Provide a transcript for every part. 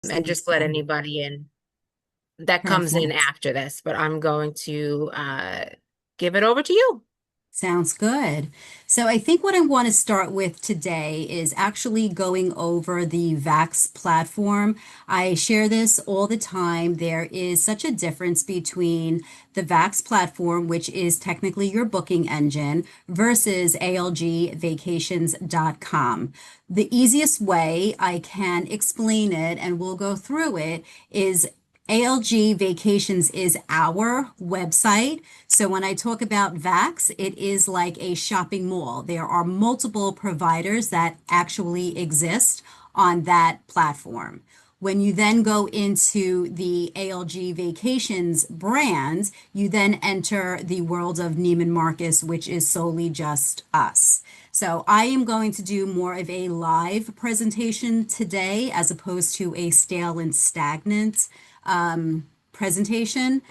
and Sounds just let good. anybody in that comes in Perfect. after this. But I'm going to give it over to you. Sounds good. So I think what I want to start with today is actually going over the VAX platform. I share this all the time. There is such a difference between the VAX platform, which is technically your booking engine, versus ALGvacations.com. The easiest way I can explain it, and we'll go through it, is ALG Vacations is our website. So when I talk about Vax, it is like a shopping mall. There are multiple providers that actually exist on that platform. When you then go into the ALG Vacations brand, you then enter the world of Neiman Marcus, which is solely just us. So I am going to do more of a live presentation today as opposed to a stale and stagnant presentation,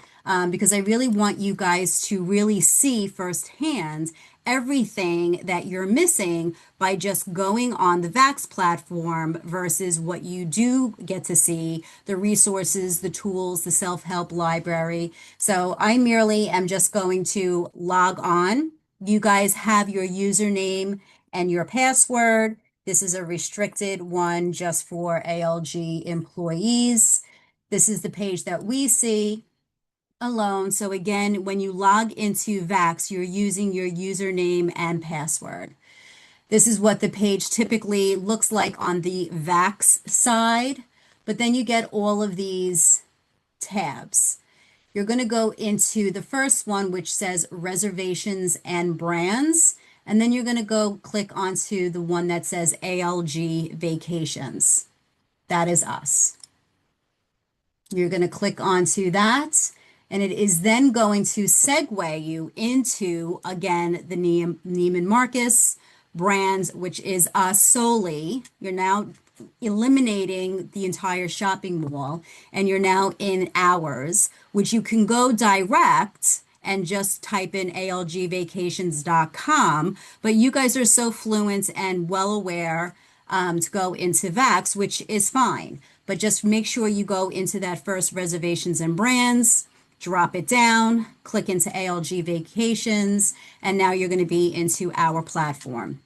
because I really want you guys to really see firsthand everything that you're missing by just going on the VAX platform versus what you do get to see, the resources, the tools, the self-help library. So I merely am just going to log on. You guys have your username and your password. This is a restricted one just for ALG employees. This is the page that we see alone. So again, when you log into Vax, you're using your username and password. This is what the page typically looks like on the Vax side, but then you get all of these tabs. You're going to go into the first one, which says reservations and brands, and then you're going to go click onto the one that says ALG Vacations. That is us. You're going to click onto that, and it is then going to segue you into, again, the Neiman Marcus brands, which is us solely. You're now eliminating the entire shopping mall, and you're now in ours, which you can go direct and just type in algvacations.com. But you guys are so fluent and well aware to go into VAX, which is fine. But just make sure you go into that first reservations and brands, drop it down, click into ALG Vacations, and now you're going to be into our platform.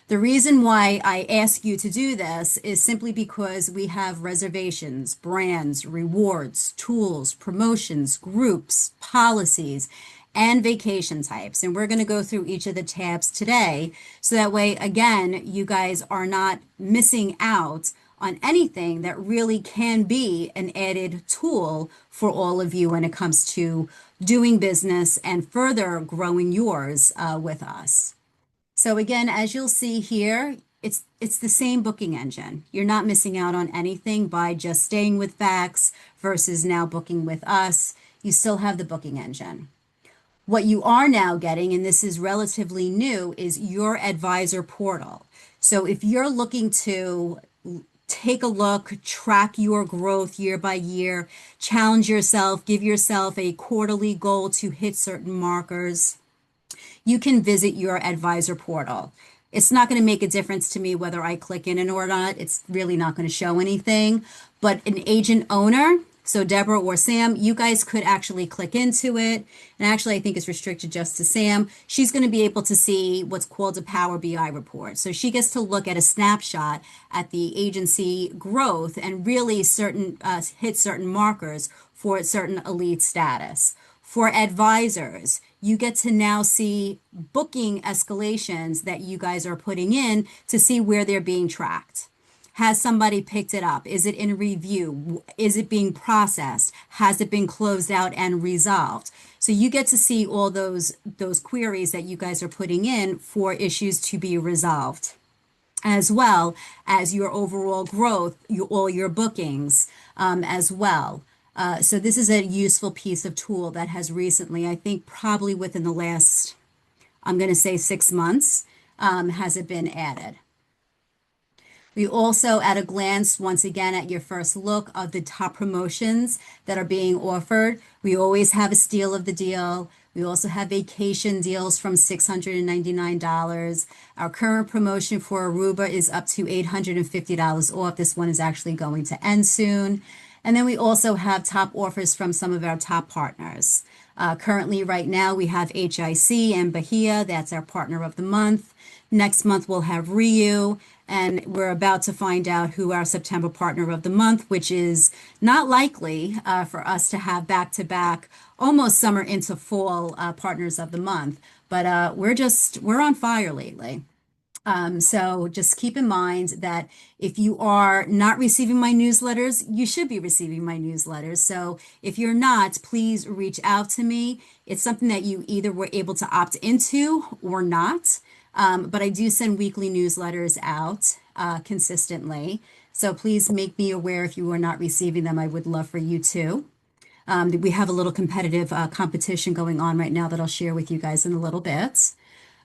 The reason why I ask you to do this is simply because we have reservations, brands, rewards, tools, promotions, groups, policies, and vacation types. And we're going to go through each of the tabs today. So that way, again, you guys are not missing out on anything that really can be an added tool for all of you when it comes to doing business and further growing yours with us. So again, as you'll see here, it's the same booking engine. You're not missing out on anything by just staying with Vax versus now booking with us. You still have the booking engine. What you are now getting, and this is relatively new, is your advisor portal. So if you're looking to take a look, track your growth year by year, challenge yourself, give yourself a quarterly goal to hit certain markers, you can visit your advisor portal. It's not going to make a difference to me whether I click in it or not. It's really not going to show anything. But an agent owner, so Deborah or Sam, you guys could actually click into it. And actually, I think it's restricted just to Sam. She's going to be able to see what's called a Power BI report. So she gets to look at a snapshot at the agency growth and really hit certain markers for certain elite status. For advisors, you get to now see booking escalations that you guys are putting in to see where they're being tracked. Has somebody picked it up? Is it in review? Is it being processed? Has it been closed out and resolved? So you get to see all those queries that you guys are putting in for issues to be resolved, as well as your overall growth, all your bookings, as well. So this is a useful piece of tool that has recently, I think probably within the last, I'm going to say 6 months, has it been added. We also, at a glance, once again, at your first look of the top promotions that are being offered, we always have a steal of the deal. We also have vacation deals from $699. Our current promotion for Aruba is up to $850 off. This one is actually going to end soon. And then we also have top offers from some of our top partners. Currently, right now, we have HIC and Bahia. That's our partner of the month. Next month, we'll have Ryu, and we're about to find out who our September partner of the month, which is not likely for us to have back to back, almost summer into fall partners of the month. But we're on fire lately. So just keep in mind that if you are not receiving my newsletters, you should be receiving my newsletters. So if you're not, please reach out to me. It's something that you either were able to opt into or not. But I do send weekly newsletters out consistently. So please make me aware if you are not receiving them. I would love for you to. We have a little competitive competition going on right now that I'll share with you guys in a little bit.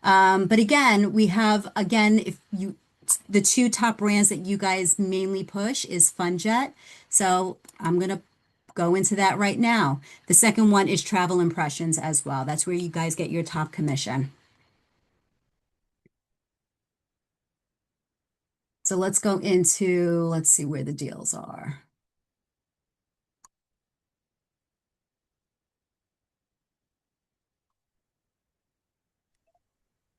But again, we have, again, if you, the two top brands that you guys mainly push is FunJet. So I'm going to go into that right now. The second one is Travel Impressions as well. That's where you guys get your top commission. So let's go into, let's see where the deals are.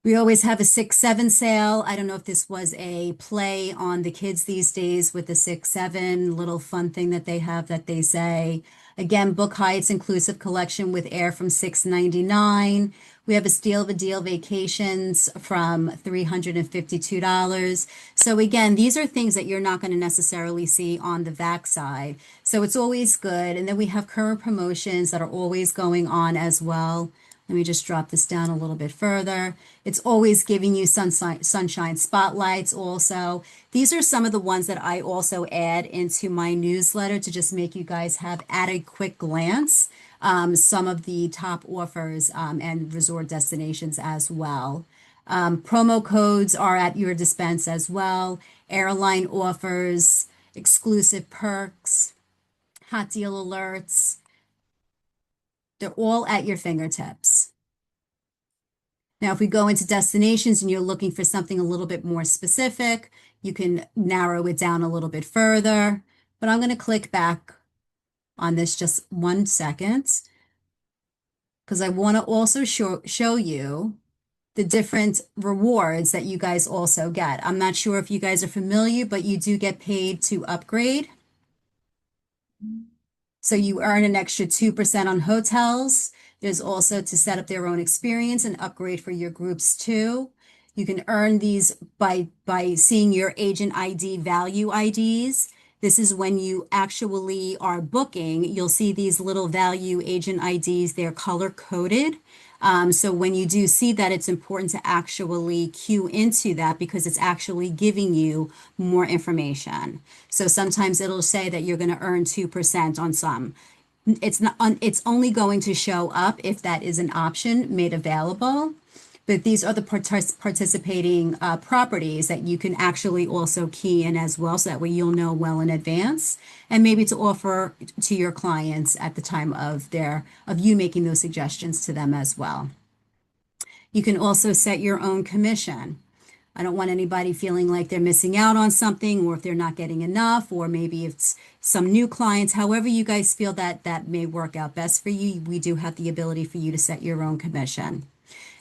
We always have a 6-7 sale. I don't know if this was a play on the kids these days with the 6-7 little fun thing that they have that they say. Again, Book Hyatt's inclusive collection with air from $699. We have a Steal of a Deal Vacations from $352. So again, these are things that you're not going to necessarily see on the VAC side. So it's always good. And then we have current promotions that are always going on as well. Let me just drop this down a little bit further. It's always giving you sunshine spotlights also. These are some of the ones that I also add into my newsletter to just make you guys have at a quick glance some of the top offers and resort destinations as well. Promo codes are at your dispense as well. Airline offers, exclusive perks, hot deal alerts. They're all at your fingertips. Now, if we go into destinations and you're looking for something a little bit more specific, you can narrow it down a little bit further. But I'm going to click back on this just 1 second because I want to also show you the different rewards that you guys also get. I'm not sure if you guys are familiar, but you do get paid to upgrade. So you earn an extra 2% on hotels. There's also to set up their own experience and upgrade for your groups too. You can earn these by seeing your agent ID value IDs. This is when you actually are booking, you'll see these little value agent IDs, they're color coded. So when you do see that, it's important to actually cue into that because it's actually giving you more information. So sometimes it'll say that you're going to earn 2% on some. It's not, it's only going to show up if that is an option made available. But these are the participating properties that you can actually also key in as well, so that way you'll know well in advance, and maybe to offer to your clients at the time of you making those suggestions to them as well. You can also set your own commission. I don't want anybody feeling like they're missing out on something, or if they're not getting enough, or maybe it's some new clients. However you guys feel that that may work out best for you, we do have the ability for you to set your own commission.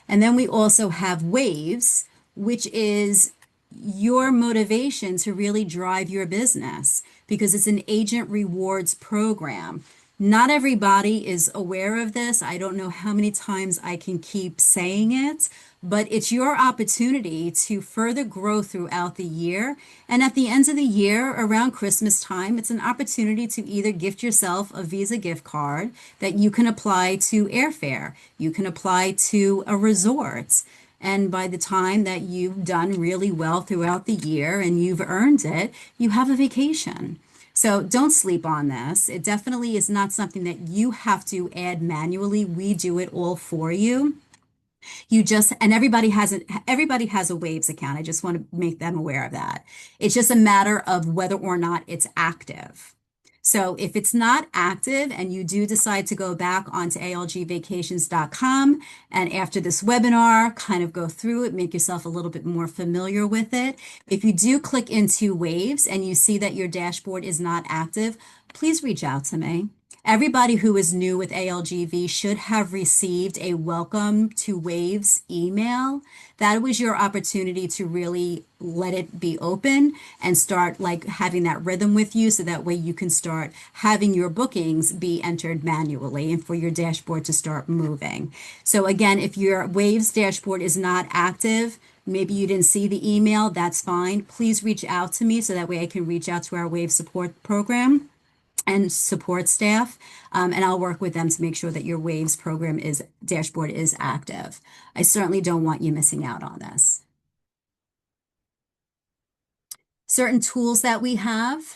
And then we also have waves, which is your motivation to really drive your business because it's an agent rewards program. Not everybody is aware of this. I don't know how many times I can keep saying it, but it's your opportunity to further grow throughout the year. And at the end of the year, around Christmas time, it's an opportunity to either gift yourself a Visa gift card that you can apply to airfare, you can apply to a resort. And by the time that you've done really well throughout the year and you've earned it, you have a vacation. So don't sleep on this. It definitely is not something that you have to add manually. We do it all for you. You just, and everybody has a Waves account. I just want to make them aware of that. It's just a matter of whether or not it's active. So if it's not active and you do decide to go back onto algvacations.com and after this webinar, kind of go through it, make yourself a little bit more familiar with it. If you do click into Waves and you see that your dashboard is not active, please reach out to me. Everybody who is new with ALGV should have received a welcome to Waves email. That was your opportunity to really let it be open and start like having that rhythm with you so that way you can start having your bookings be entered manually and for your dashboard to start moving. So again, if your Waves dashboard is not active, maybe you didn't see the email, that's fine. Please reach out to me so that way I can reach out to our Wave support program and support staff, and I'll work with them to make sure that your Waves program is dashboard is active. I certainly don't want you missing out on this. Certain tools that we have.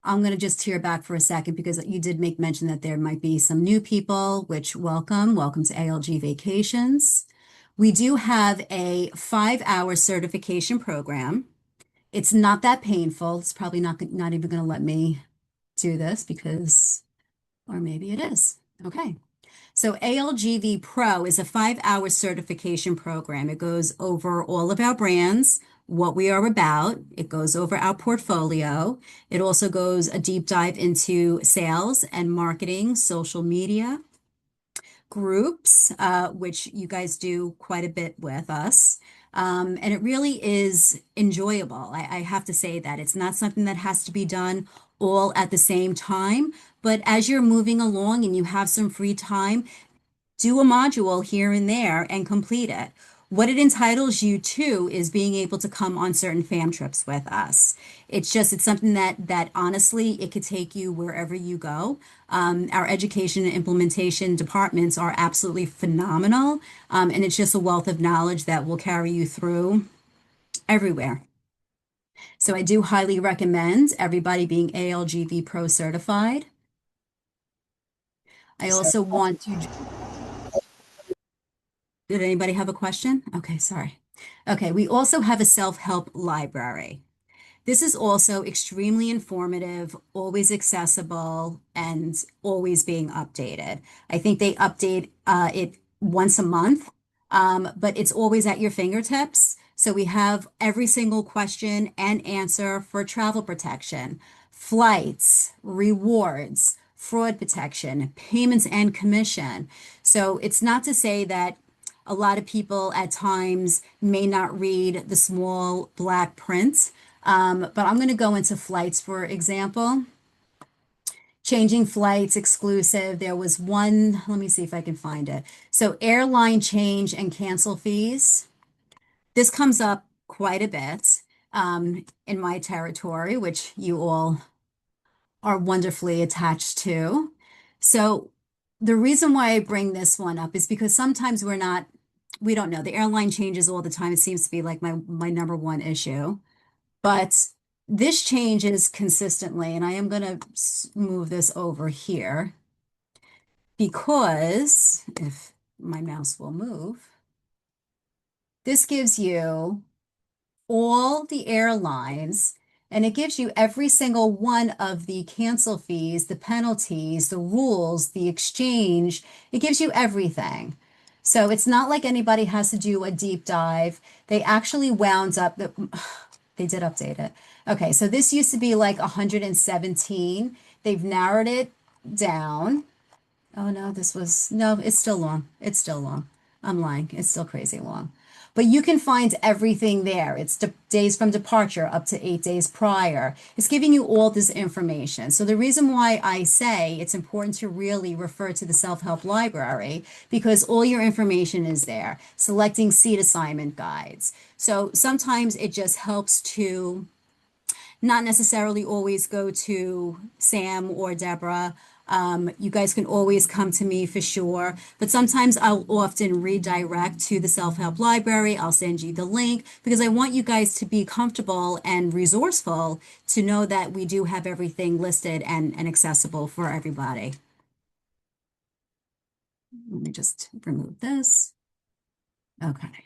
I'm going to just tear back for a second because you did make mention that there might be some new people, which welcome to ALG Vacations. We do have a 5-hour certification program. It's not that painful. It's probably not even going to let me do this because, or maybe it is. Okay. So ALGV Pro is a 5-hour certification program. It goes over all of our brands, what we are about. It goes over our portfolio. It also goes a deep dive into sales and marketing, social media, groups, which you guys do quite a bit with us. And it really is enjoyable. I have to say that it's not something that has to be done all at the same time. But as you're moving along and you have some free time, do a module here and there and complete it. What it entitles you to is being able to come on certain fam trips with us. It's something that honestly it could take you wherever you go. Our education and implementation departments are absolutely phenomenal, and it's just a wealth of knowledge that will carry you through everywhere. So I do highly recommend everybody being ALGV Pro certified. I also want to Did anybody have a question? Okay, sorry. Okay, we also have a self-help library. This is also extremely informative, always accessible, and always being updated. I think they update it once a month, but it's always at your fingertips. So we have every single question and answer for travel protection, flights, rewards, fraud protection, payments and commission. So it's not to say that a lot of people at times may not read the small black print. But I'm going to go into flights, for example. Changing flights exclusive. There was one, let me see if I can find it. So, airline change and cancel fees. This comes up quite a bit in my territory, which you all are wonderfully attached to. So, the reason why I bring this one up is because sometimes we don't know. The airline changes all the time. It seems to be like my number one issue. But this changes consistently, and I am going to move this over here because if my mouse will move, this gives you all the airlines and it gives you every single one of the cancel fees, the penalties, the rules, the exchange. It gives you everything. So it's not like anybody has to do a deep dive. They actually wound up that they did update it. Okay, so this used to be like 117. They've narrowed it down. Oh no, no, it's still long. It's still long. I'm lying. It's still crazy long. But you can find everything there. It's days from departure up to 8 days prior. It's giving you all this information. So the reason why I say it's important to really refer to the self-help library because all your information is there. Selecting seat assignment guides. So sometimes it just helps to not necessarily always go to Sam or Deborah. You guys can always come to me for sure, but sometimes I'll often redirect to the self-help library. I'll send you the link because I want you guys to be comfortable and resourceful to know that we do have everything listed and accessible for everybody. Let me just remove this. Okay.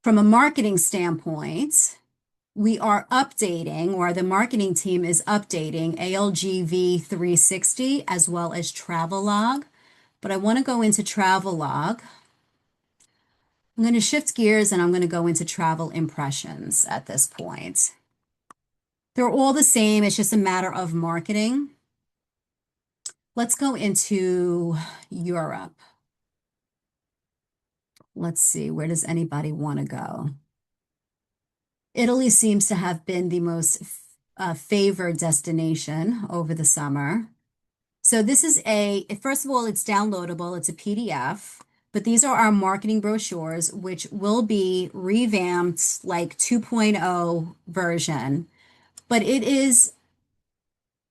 From a marketing standpoint, we are updating, or the marketing team is updating ALG 360 as well as Travelog. But I want to go into Travelog. I'm going to shift gears and I'm going to go into travel impressions at this point. They're all the same, it's just a matter of marketing. Let's go into Europe. Let's see, where does anybody want to go? Italy seems to have been the most favored destination over the summer. So this is first of all, it's downloadable, it's a PDF, but these are our marketing brochures, which will be revamped like 2.0 version. But it is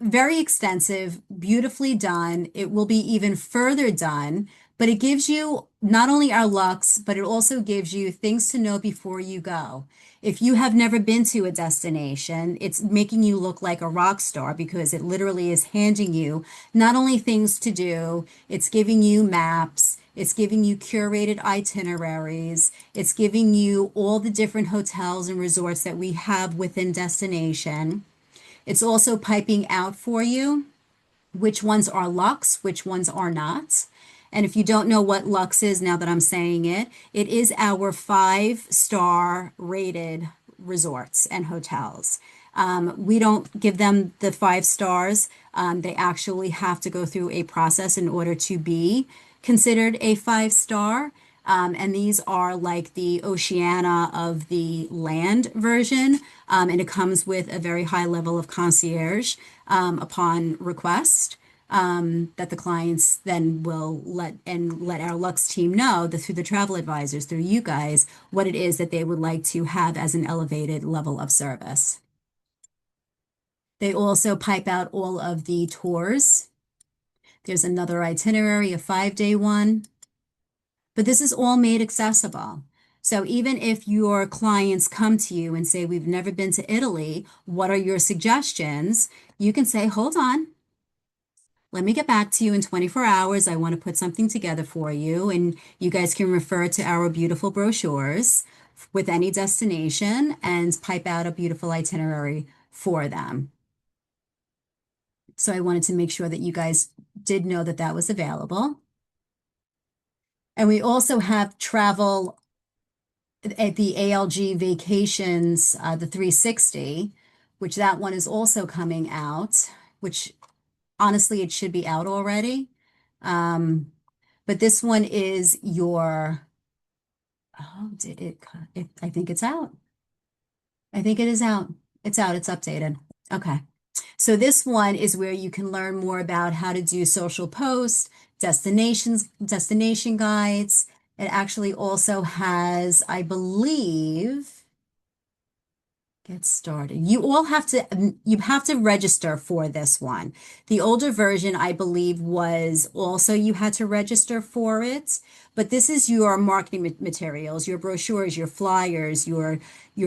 very extensive, beautifully done. It will be even further done, but it gives you not only our looks, but it also gives you things to know before you go. If you have never been to a destination, it's making you look like a rock star because it literally is handing you not only things to do, it's giving you maps, it's giving you curated itineraries, it's giving you all the different hotels and resorts that we have within destination. It's also piping out for you which ones are Lux, which ones are not. And if you don't know what Lux is, now that I'm saying it, it is our 5-star rated resorts and hotels. We don't give them the 5 stars. They actually have to go through a process in order to be considered a 5 star. And these are like the Oceania of the land version. And it comes with a very high level of concierge upon request. That the clients then will let our Lux team know that through the travel advisors, through you guys, what it is that they would like to have as an elevated level of service. They also pipe out all of the tours. There's another itinerary, a 5-day one. But this is all made accessible. So even if your clients come to you and say, we've never been to Italy, what are your suggestions? You can say, hold on, let me get back to you in 24 hours. I want to put something together for you. And you guys can refer to our beautiful brochures with any destination and pipe out a beautiful itinerary for them. So I wanted to make sure that you guys did know that that was available. And we also have travel at the ALG Vacations, the 360, which that one is also coming out, which honestly, it should be out already. Um, but this one is your, oh, I think it's out. I think it is out. It's out, it's updated. Okay. So this one is where you can learn more about how to do social posts, destination guides. It actually also has, I believe, get started. You have to register for this one. The older version, I believe, was also you had to register for it, but this is your marketing materials, your brochures, your flyers, your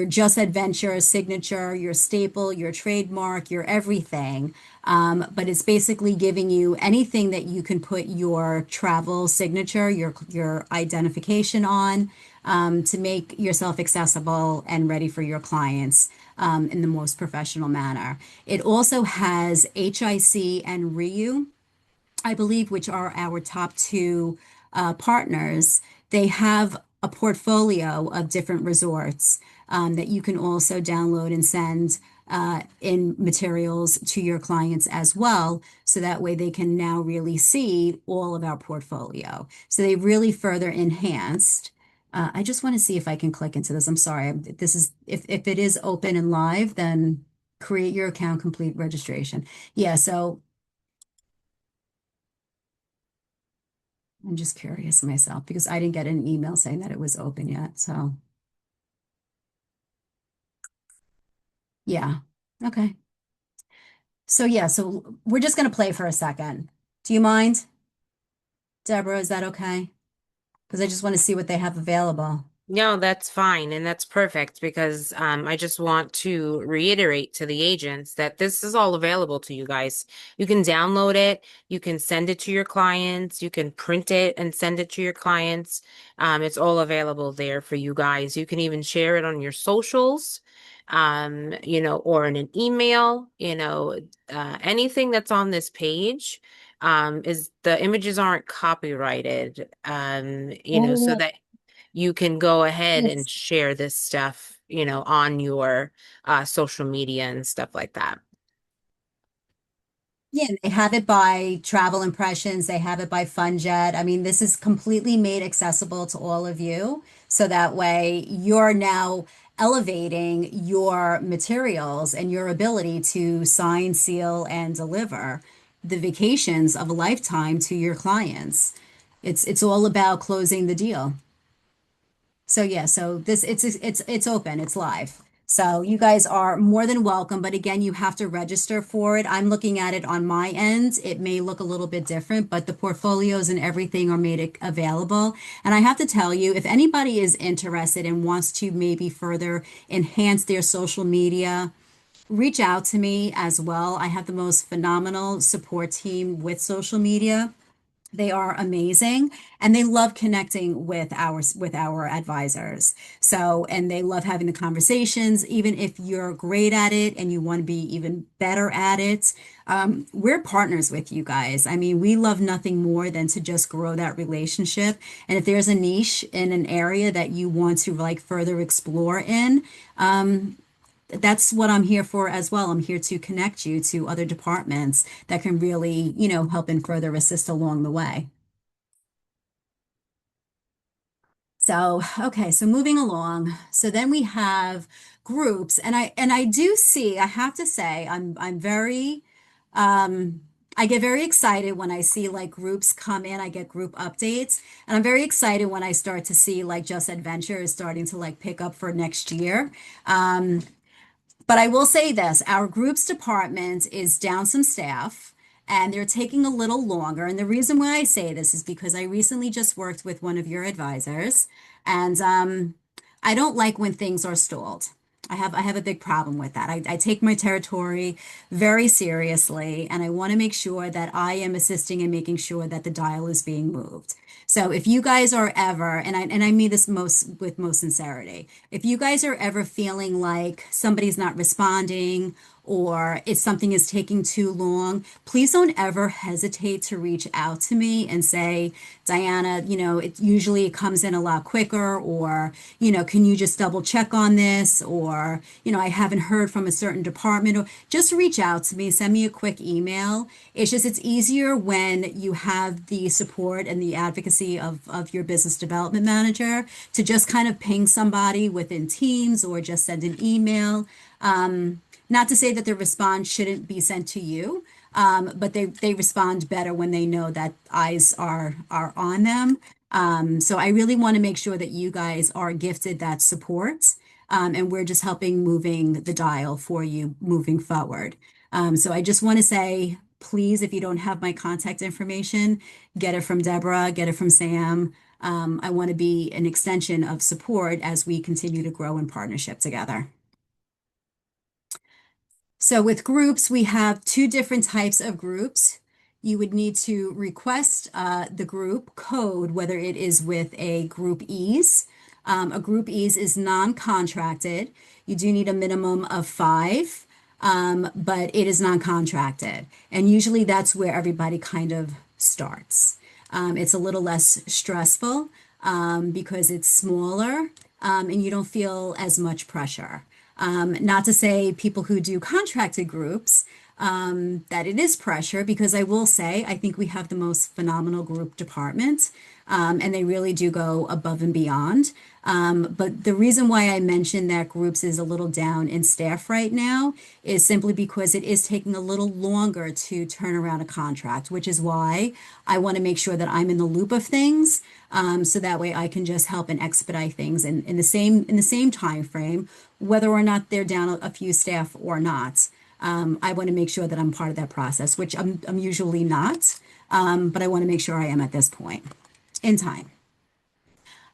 Just Adventure signature, your staple, your trademark, your everything. But it's basically giving you anything that you can put your travel signature, your identification on, to make yourself accessible and ready for your clients in the most professional manner. It also has HIC and RIU, I believe, which are our top two partners. They have a portfolio of different resorts that you can also download and send in materials to your clients as well. So that way they can now really see all of our portfolio. So they really further enhanced. I just want to see if I can click into this. I'm sorry. This is if it is open and live, then create your account, complete registration. Yeah, so I'm just curious myself because I didn't get an email saying that it was open yet. So yeah. Okay. So yeah, so we're just gonna play for a second. Do you mind, Deborah? Is that okay? Because I just want to see what they have available. No, that's fine, and that's perfect because I just want to reiterate to the agents that this is all available to you guys. You can download it, you can send it to your clients, you can print it and send it to your clients. It's all available there for you guys. You can even share it on your socials. or in an email, anything that's on this page, is the images aren't copyrighted, so Oh, that you can go ahead and yes. share this stuff, on your social media and stuff like that. Yeah, they have it by travel impressions, they have it by FunJet. I mean, this is completely made accessible to all of you. So that way you're now elevating your materials and your ability to sign, seal, and deliver the vacations of a lifetime to your clients. It's all about closing the deal. So yeah, so this it's open, it's live. So you guys are more than welcome, but again, you have to register for it. I'm looking at it on my end. It may look a little bit different, but the portfolios and everything are made available. And I have to tell you, if anybody is interested and wants to maybe further enhance their social media, reach out to me as well. I have the most phenomenal support team with social media. They are amazing and they love connecting with our advisors. So, and they love having the conversations, even if you're great at it and you want to be even better at it. We're partners with you guys. I mean, we love nothing more than to just grow that relationship. And if there's a niche in an area that you want to like further explore in, that's what I'm here for as well. I'm here to connect you to other departments that can really, help and further assist along the way. So, okay, so moving along. So then we have groups, and I do see, I have to say, I'm very I get very excited when I see like groups come in. I get group updates, and I'm very excited when I start to see like Just Adventure is starting to like pick up for next year. But I will say this, our groups department is down some staff and they're taking a little longer. And the reason why I say this is because I recently just worked with one of your advisors and I don't like when things are stalled. I have a big problem with that. I take my territory very seriously and I want to make sure that I am assisting and making sure that the dial is being moved. So if you guys are ever, and I mean this most sincerity, if you guys are ever feeling like somebody's not responding or if something is taking too long, please don't ever hesitate to reach out to me and say, Diana, it usually comes in a lot quicker, or, can you just double check on this? Or, I haven't heard from a certain department, or just reach out to me, send me a quick email. It's easier when you have the support and the advocacy of your business development manager to just kind of ping somebody within Teams or just send an email. Not to say that the response shouldn't be sent to you, but they respond better when they know that eyes are on them. So I really want to make sure that you guys are gifted that support, and we're just helping moving the dial for you moving forward. So I just want to say, please, if you don't have my contact information, get it from Deborah, get it from Sam. I want to be an extension of support as we continue to grow in partnership together. So with groups, we have two different types of groups. You would need to request the group code, whether it is with a group ease. A group ease is non-contracted. You do need a minimum of five, but it is non-contracted. And usually that's where everybody kind of starts. It's a little less stressful because it's smaller and you don't feel as much pressure. Not to say people who do contracted groups that it is pressure, because I will say I think we have the most phenomenal group department, and they really do go above and beyond. But the reason why I mentioned that groups is a little down in staff right now is simply because it is taking a little longer to turn around a contract, which is why I want to make sure that I'm in the loop of things, so that way I can just help and expedite things in the same time frame, whether or not they're down a few staff or not. I want to make sure that I'm part of that process, which I'm usually not, but I want to make sure I am at this point in time.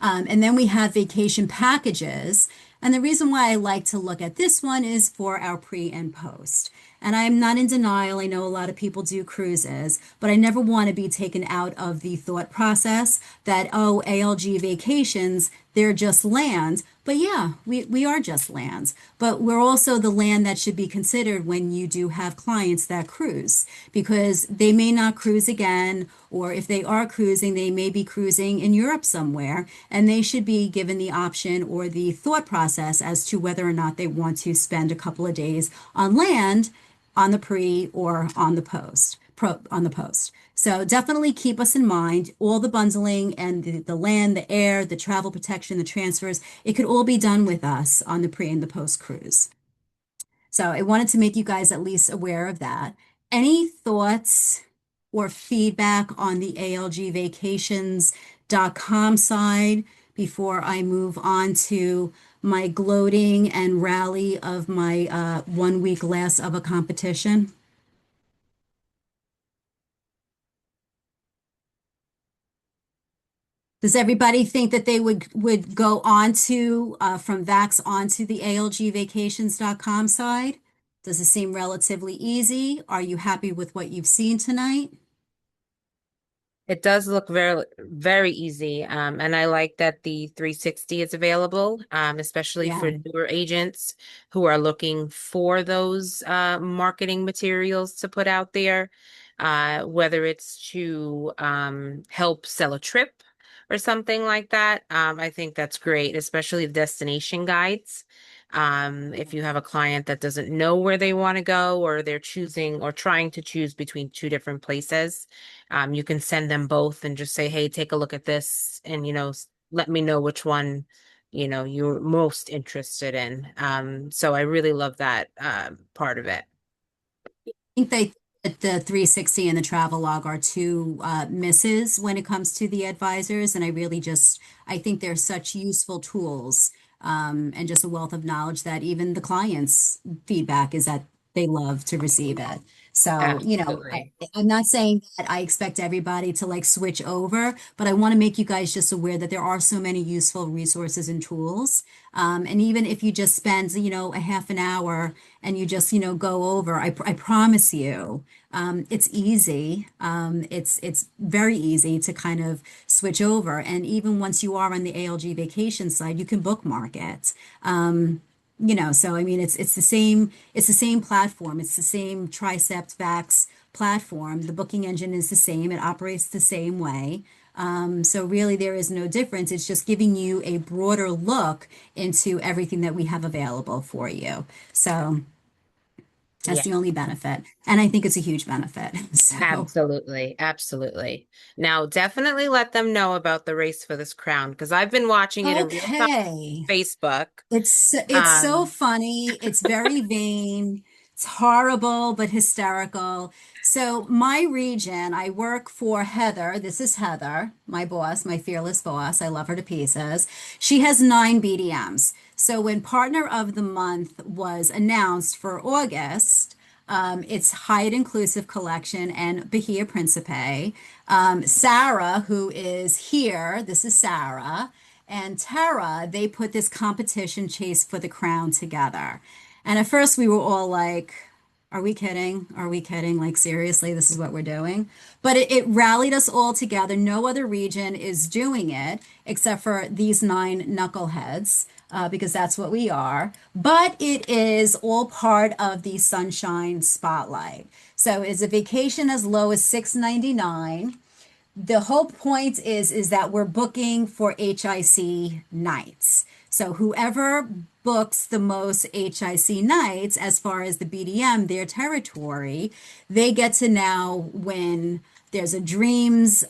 And then we have vacation packages. And the reason why I like to look at this one is for our pre and post. And I'm not in denial. I know a lot of people do cruises, but I never want to be taken out of the thought process that, oh, ALG Vacations, they're just land. But yeah, we are just lands. But we're also the land that should be considered when you do have clients that cruise, because they may not cruise again, or if they are cruising, they may be cruising in Europe somewhere, and they should be given the option or the thought process as to whether or not they want to spend a couple of days on land, on the pre or on the on the post. So definitely keep us in mind. All the bundling and the land, the air, the travel protection, the transfers, it could all be done with us on the pre and the post cruise. So I wanted to make you guys at least aware of that. Any thoughts or feedback on the ALGvacations.com side before I move on to my gloating and rally of my 1 week less of a competition? Does everybody think that they would go on to from Vax onto the ALGvacations.com side? Does it seem relatively easy? Are you happy with what you've seen tonight? It does look very, very easy. And I like that the 360 is available, especially for Yeah. newer agents who are looking for those marketing materials to put out there, whether it's to help sell a trip or something like that. I think that's great, especially the destination guides. If you have a client that doesn't know where they want to go, or they're choosing or trying to choose between two different places, you can send them both and just say, hey, take a look at this and, let me know which one, you're most interested in. So I really love that part of it. Think they that the 360 and the travel log are two misses when it comes to the advisors, and I think they're such useful tools, and just a wealth of knowledge that even the clients' feedback is that they love to receive it. So, Absolutely. I'm not saying that I expect everybody to like switch over, but I want to make you guys just aware that there are so many useful resources and tools. And even if you just spend, a half an hour and you just, go over, I promise you, it's easy. It's very easy to kind of switch over. And even once you are on the ALG vacation side, you can bookmark it. So I mean, it's the same platform. It's the same Tricept Vax platform. The booking engine is the same. It operates the same way. So really, there is no difference. It's just giving you a broader look into everything that we have available for you. So that's Yeah, the only benefit. And I think it's a huge benefit. So, absolutely. Absolutely. Now, definitely let them know about the race for this crown because I've been watching it in real time okay. on Facebook. It's so Um, funny. It's very vain. It's horrible but hysterical. So my region, I work for Heather. This is Heather, my boss, my fearless boss. I love her to pieces. She has 9 BDMs. So when Partner of the Month was announced for August, it's Hyatt Inclusive Collection and Bahia Principe. Sarah, who is here, this is Sarah, and Tara, they put this competition chase for the crown together. And at first we were all like, are we kidding? Are we kidding? Like, seriously, this is what we're doing. But it rallied us all together. No other region is doing it except for these 9 knuckleheads, because that's what we are. But it is all part of the Sunshine Spotlight. So it's a vacation as low as $699. The whole point is that we're booking for HIC nights. So whoever books the most HIC nights as far as the BDM, their territory, they get to now win. There's a dreams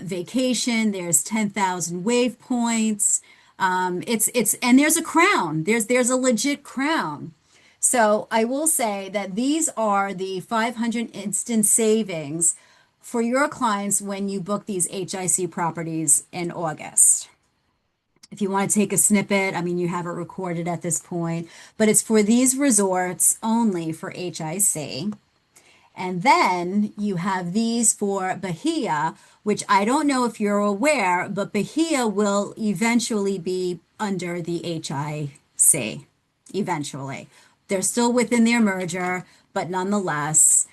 vacation. There's 10,000 wave points. It's and there's a crown. There's a legit crown. So I will say that these are the 500 instant savings for your clients when you book these HIC properties in August. If you want to take a snippet, I mean, you have it recorded at this point, but it's for these resorts only for HIC. And then you have these for Bahia, which I don't know if you're aware, but Bahia will eventually be under the HIC eventually. They're still within their merger, but nonetheless,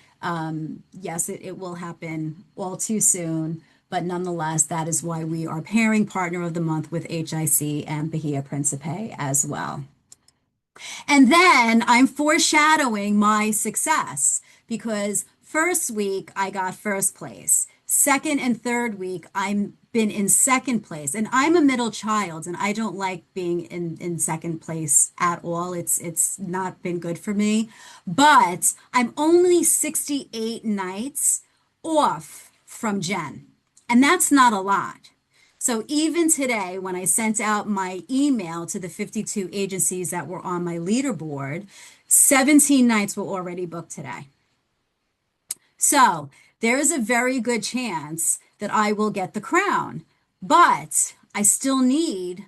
yes, it will happen all too soon. But nonetheless, that is why we are pairing Partner of the Month with HIC and Bahia Principe as well. And then I'm foreshadowing my success because first week I got first place. Second and third week I'm been in second place. And I'm a middle child and I don't like being in second place at all. It's not been good for me. But I'm only 68 nights off from Jen. And that's not a lot. So even today, when I sent out my email to the 52 agencies that were on my leaderboard, 17 nights were already booked today. So there is a very good chance that I will get the crown, but I still need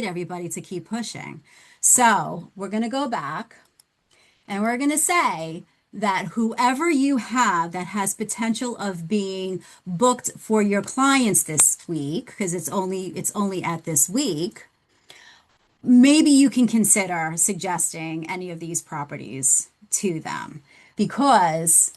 everybody to keep pushing. So we're going to go back and we're going to say that whoever you have that has potential of being booked for your clients this week, because it's only at this week, maybe you can consider suggesting any of these properties to them because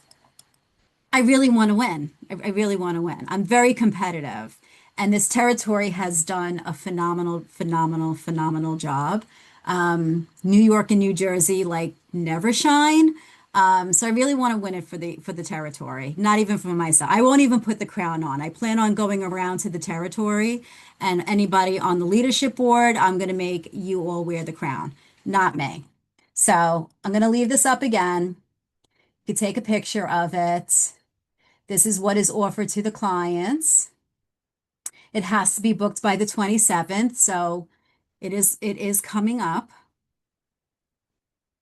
I really want to win. I really want to win. I'm very competitive. And this territory has done a phenomenal, phenomenal, phenomenal job. New York and New Jersey like never shine. So I really want to win it for the territory, not even for myself. I won't even put the crown on. I plan on going around to the territory and anybody on the leadership board, I'm going to make you all wear the crown, not me. So I'm going to leave this up again. You can take a picture of it. This is what is offered to the clients. It has to be booked by the 27th, so it is coming up.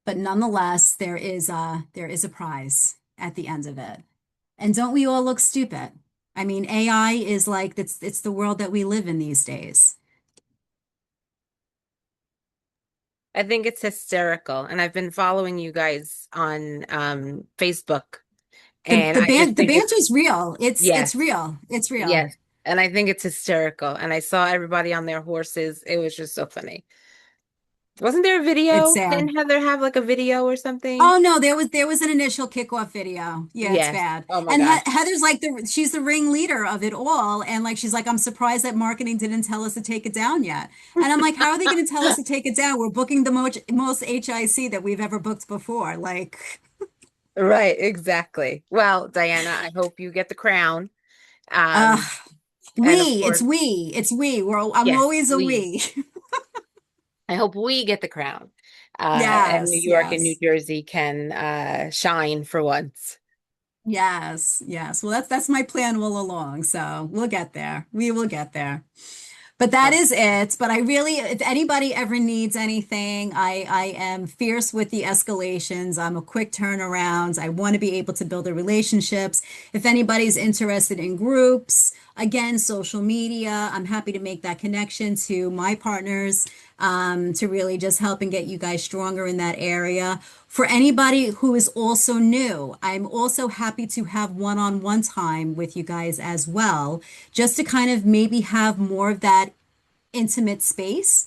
But nonetheless, there is a prize at the end of it. And don't we all look stupid? I mean, AI is like it's the world that we live in these days. I think it's hysterical. And I've been following you guys on Facebook, The and the I just ban the think it's banter's real. It's yes, real. It's real. yes. And I think it's hysterical. And I saw everybody on their horses. It was just so funny. Wasn't there a It's video? sad. Didn't Heather have like a video or something? Oh no, there was an initial kickoff video. Yeah, it's Yes. bad. Oh my And gosh. Heather's like she's the ringleader of it all, and like she's like, I'm surprised that marketing didn't tell us to take it down yet. And I'm like, how are they going to tell us to take it down? We're booking the most HIC that we've ever booked before. Like, Right, exactly. Well, Diana, I hope you get the crown. uh, Um, and of it's course, we. I'm yes, always a we. we. I hope we get the crown. And New Yes, York and New yes. Jersey can shine for once. Yes, yes. Well, that's my plan all along. So we'll get there. We will get there. But that Oh, is it. But I really, if anybody ever needs anything, I am fierce with the escalations. I'm a quick turnaround. I want to be able to build the relationships. If anybody's interested in groups, again, social media, I'm happy to make that connection to my partners to really just help and get you guys stronger in that area. For anybody who is also new, I'm also happy to have one-on-one time with you guys as well, just to kind of maybe have more of that intimate space.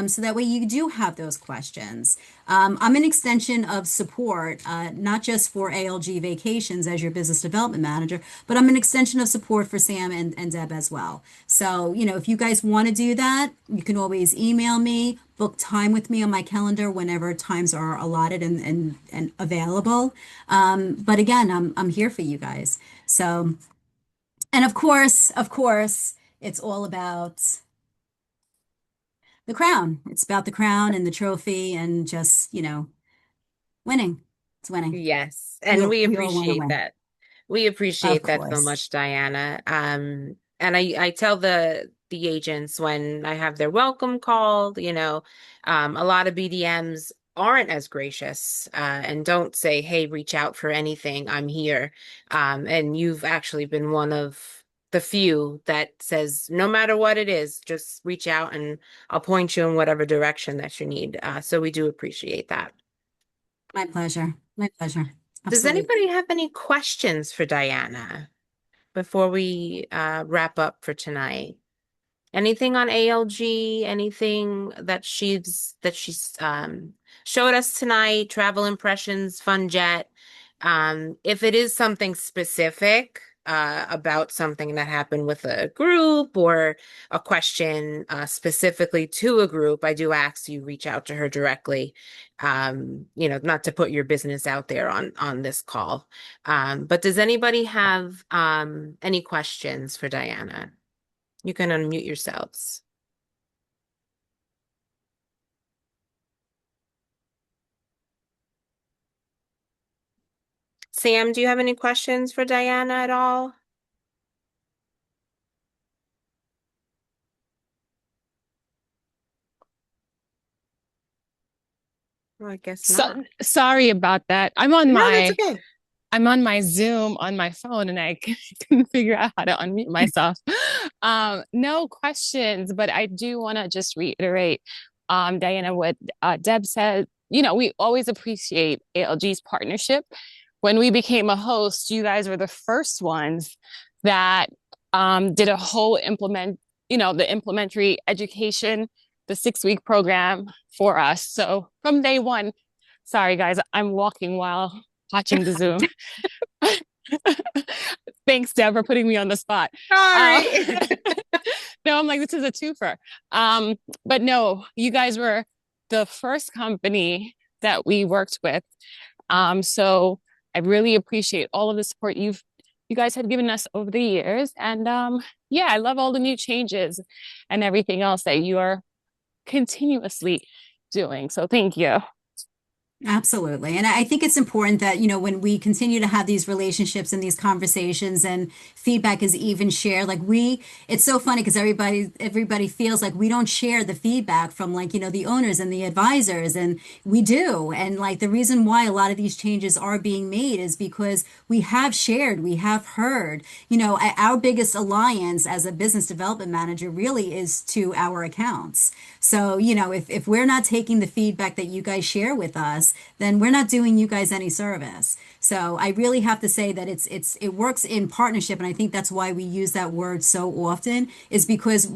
So that way you do have those questions. I'm an extension of support, not just for ALG Vacations as your business development manager, but I'm an extension of support for Sam and Deb as well. So, if you guys want to do that, you can always email me, book time with me on my calendar whenever times are allotted and available. But again, I'm here for you guys. So, and of course, it's all about the crown. It's about the crown and the trophy and just, winning. It's winning. yes. We And all, we we all want to appreciate win. that. We Of appreciate that so course. much, Diana. And I tell the agents when I have their welcome call, a lot of BDMs aren't as gracious and don't say, "Hey, reach out for anything. I'm here." And you've actually been one of the few that says, "No matter what it is, just reach out and I'll point you in whatever direction that you need." So we do appreciate that. My pleasure. My pleasure. Does Absolutely. anybody have any questions for Diana before we wrap up for tonight? Anything on ALG, anything that she's showed us tonight, travel impressions, fun jet. If it is something specific about something that happened with a group or a question specifically to a group, I do ask you reach out to her directly. Not to put your business out there on this call. But does anybody have any questions for Diana? You can unmute yourselves. Sam, do you have any questions for Diana at all? Well, I guess not. Sorry about that. No, that's okay. I'm on my Zoom on my phone and I couldn't figure out how to unmute myself. No questions, but I do want to just reiterate, Diana, what Deb said. You know, we always appreciate ALG's partnership. When we became a host, you guys were the first ones that did a whole the implementary education, the 6-week program for us. So from day one, sorry guys, I'm walking while watching the Zoom. Thanks, Deb, for putting me on the spot. Sorry. No, I'm like, this is a twofer. But no, you guys were the first company that we worked with. So I really appreciate all of the support you guys have given us over the years. And yeah, I love all the new changes and everything else that you are continuously doing. So thank you. Absolutely. And I think it's important that, when we continue to have these relationships and these conversations and feedback is even shared, it's so funny because everybody feels like we don't share the feedback from the owners and the advisors, and we do. And the reason why a lot of these changes are being made is because we have shared, we have heard, our biggest alliance as a business development manager really is to our accounts. So, if we're not taking the feedback that you guys share with us, then we're not doing you guys any service. So I really have to say that it works in partnership, and I think that's why we use that word so often, is because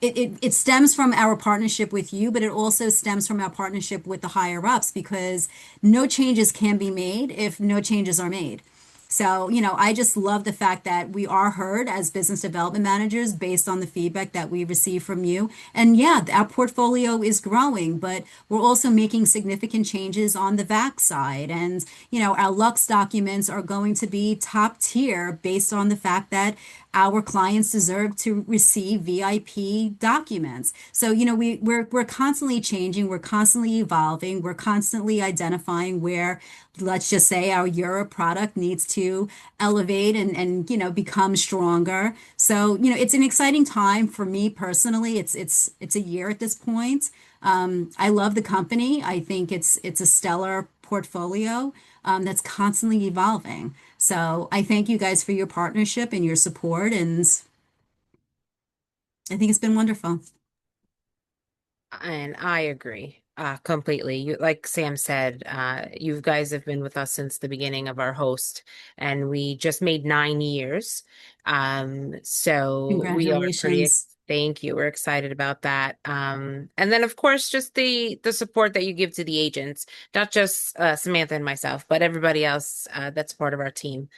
it stems from our partnership with you, but it also stems from our partnership with the higher ups, because no changes can be made if no changes are made. So, I just love the fact that we are heard as business development managers based on the feedback that we receive from you. And yeah, our portfolio is growing, but we're also making significant changes on the VAC side. And, our Lux documents are going to be top tier based on the fact that our clients deserve to receive VIP documents. So, we're constantly changing, we're constantly evolving, we're constantly identifying where, let's just say, our Europe product needs to elevate and become stronger. So, it's an exciting time for me personally. It's a year at this point. I love the company. I think it's a stellar portfolio that's constantly evolving. So I thank you guys for your partnership and your support, and I think it's been wonderful. And I agree completely. Like Sam said, you guys have been with us since the beginning of our host, and we just made 9 years. So we are Congratulations. thank you. We're excited about that. And then of course, just the support that you give to the agents, not just Samantha and myself, but everybody else that's part of our team.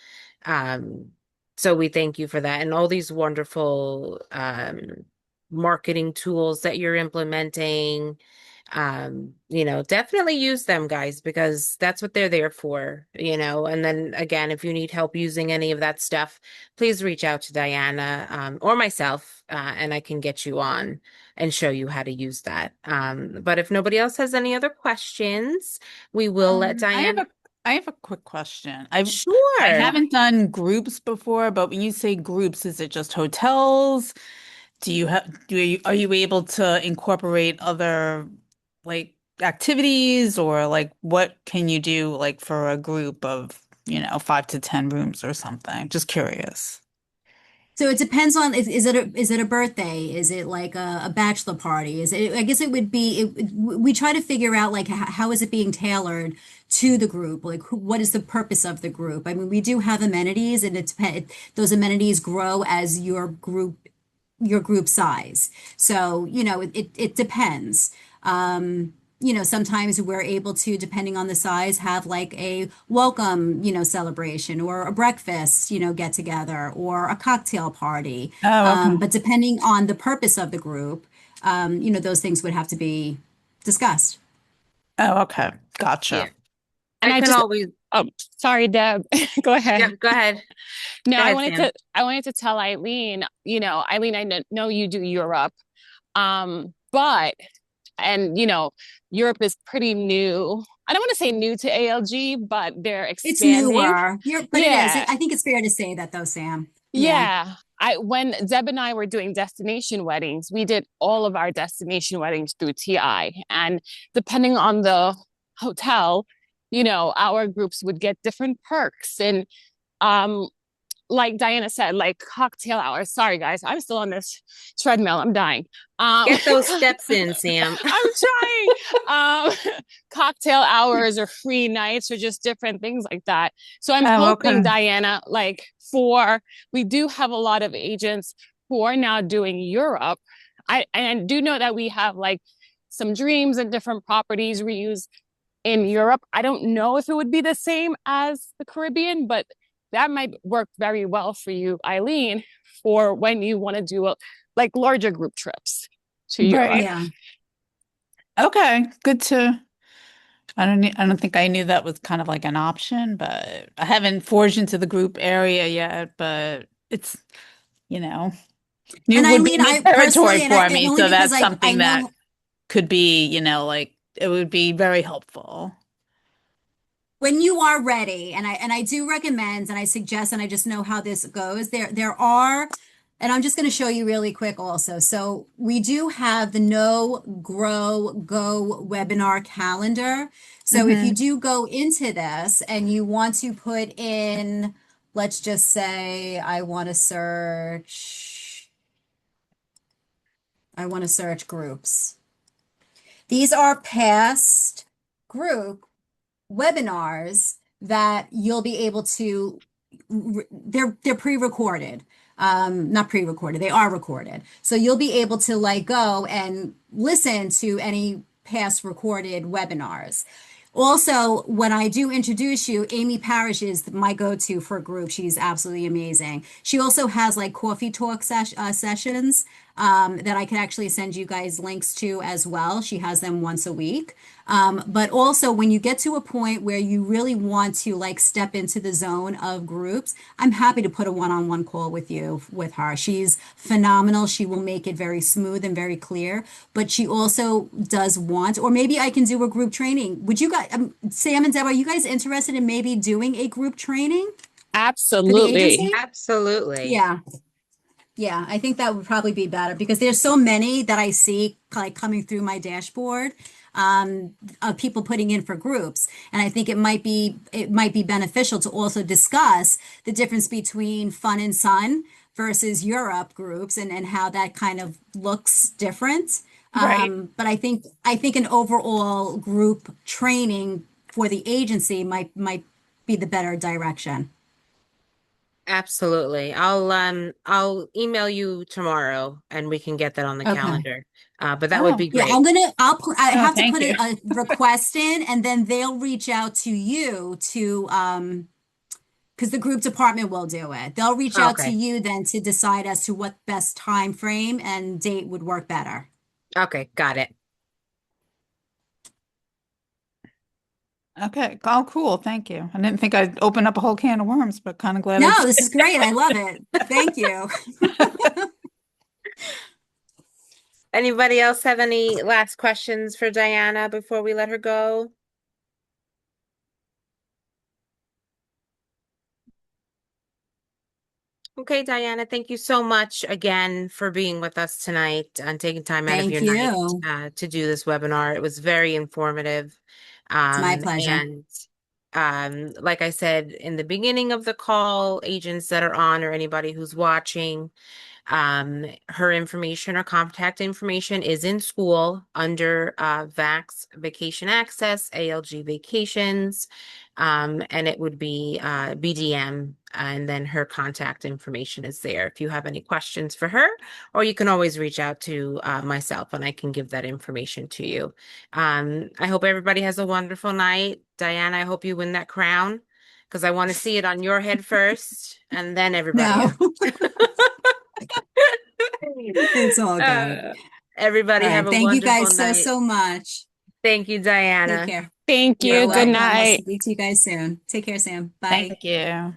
Um, so we thank you for that and all these wonderful marketing tools that you're implementing. Definitely use them, guys, because that's what they're there for. And then again, if you need help using any of that stuff, please reach out to Diana or myself, and I can get you on and show you how to use that. But if nobody else has any other questions, we will let I have Diana. a quick question. I Sure. haven't done groups before, but when you say groups, is it just hotels? Are you able to incorporate other like activities, or like what can you do like for a group of, 5 to 10 rooms or something? Just curious. So it depends on, is it a birthday? Is it like a bachelor party? I guess it would be we try to figure out how is it being tailored to the group? What is the purpose of the group? I mean, we do have amenities, and those amenities grow as your group your group size. So, it depends. Sometimes we're able to, depending on the size, have like a welcome, celebration or a breakfast, get together or a cocktail party. Oh, okay. But depending on the purpose of the group, those things would have to be discussed. Oh, okay. Yeah. Gotcha. And I I can just, always, oh, sorry, Deb. Go ahead. yep, go ahead. No, Go ahead, Sam. I wanted to tell Eileen, Eileen, know you do Europe. But and Europe is pretty new. I don't want to say new to ALG, but they're It's expanding. newer. But it is. Yeah. I think it's fair to say that though, Sam. Yeah. Yeah. I when Deb and I were doing destination weddings, we did all of our destination weddings through TI. And depending on the hotel, our groups would get different perks. And um like Diana said, like cocktail hours. Sorry, guys, I'm still on this treadmill. I'm dying. Get those steps in, Sam. I'm trying. Cocktail hours or free nights or just different things like that. So I'm Oh, hoping, okay. Diana, we do have a lot of agents who are now doing Europe. I do know that we have like some dreams and different properties we use in Europe. I don't know if it would be the same as the Caribbean, but that might work very well for you, Eileen, for when you want to do like larger group trips to Europe. Right. Yeah. Okay. I don't think I knew that was kind of like an option, but I haven't forged into the group area yet, but it's, you know, And would be Eileen, new I territory personally, for and me. only So because that's I something that know could be, like it would be very helpful. when you are ready, and I do recommend and I suggest, and I just know how this goes. There are, and I'm just going to show you really quick also. So we do have the Know, Grow, Go webinar calendar. So if you Hmm. do go into this and you want to put in, let's just say I want to search groups. These are past group webinars that you'll be able to, they're pre-recorded. Not pre-recorded, they are recorded. So you'll be able to like go and listen to any past recorded webinars. Also, when I do introduce you, Amy Parrish is my go-to for a group. She's absolutely amazing. She also has like coffee talk sessions that I can actually send you guys links to as well. She has them once a week. But also, when you get to a point where you really want to like step into the zone of groups, I'm happy to put a one-on-one call with you with her. She's phenomenal. She will make it very smooth and very clear. But she also does want, or maybe I can do a group training. Would you guys, Sam and Deb, are you guys interested in maybe doing a group training for the Absolutely. agency? Absolutely. Yeah. Yeah, I think that would probably be better because there's so many that I see like coming through my dashboard of people putting in for groups, and I think it might be beneficial to also discuss the difference between Fun and Sun versus Europe groups and how that kind of looks different. Right. But I think an overall group training for the agency might be the better direction. Absolutely. I'll email you tomorrow and we can get that on the Okay. calendar. But that would Oh, be Yeah, great. I oh, have to thank put you. a request in and then they'll reach out to you because the group department will do it. They'll reach out to Okay. you then to decide as to what best time frame and date would work better. Okay, got it. Okay. Oh, cool. Thank you. I didn't think I'd open up a whole can of worms, but kind of glad I No, did. this is great. I love it. Thank you. Anybody else have any last questions for Diana before we let her go? Okay, Diana, thank you so much again for being with us tonight and taking time out of Thank your night you. to do this webinar. It was very informative. It's my pleasure. And like I said in the beginning of the call, agents that are on or anybody who's watching, Her information or contact information is in school under Vax Vacation Access, ALG Vacations, and it would be BDM, and then her contact information is there if you have any questions for her, or you can always reach out to myself and I can give that information to you. I hope everybody has a wonderful night. Diana, I hope you win that crown because I want to see it on your head first and then everybody No, else. it's all good. Uh, All everybody have right. a Thank you wonderful guys so, night. so much. Thank you, Take Diana. care. Thank Bye You're you. Good bye. welcome. I'll night. speak to you guys soon. Take care, Sam. Bye. Thank you.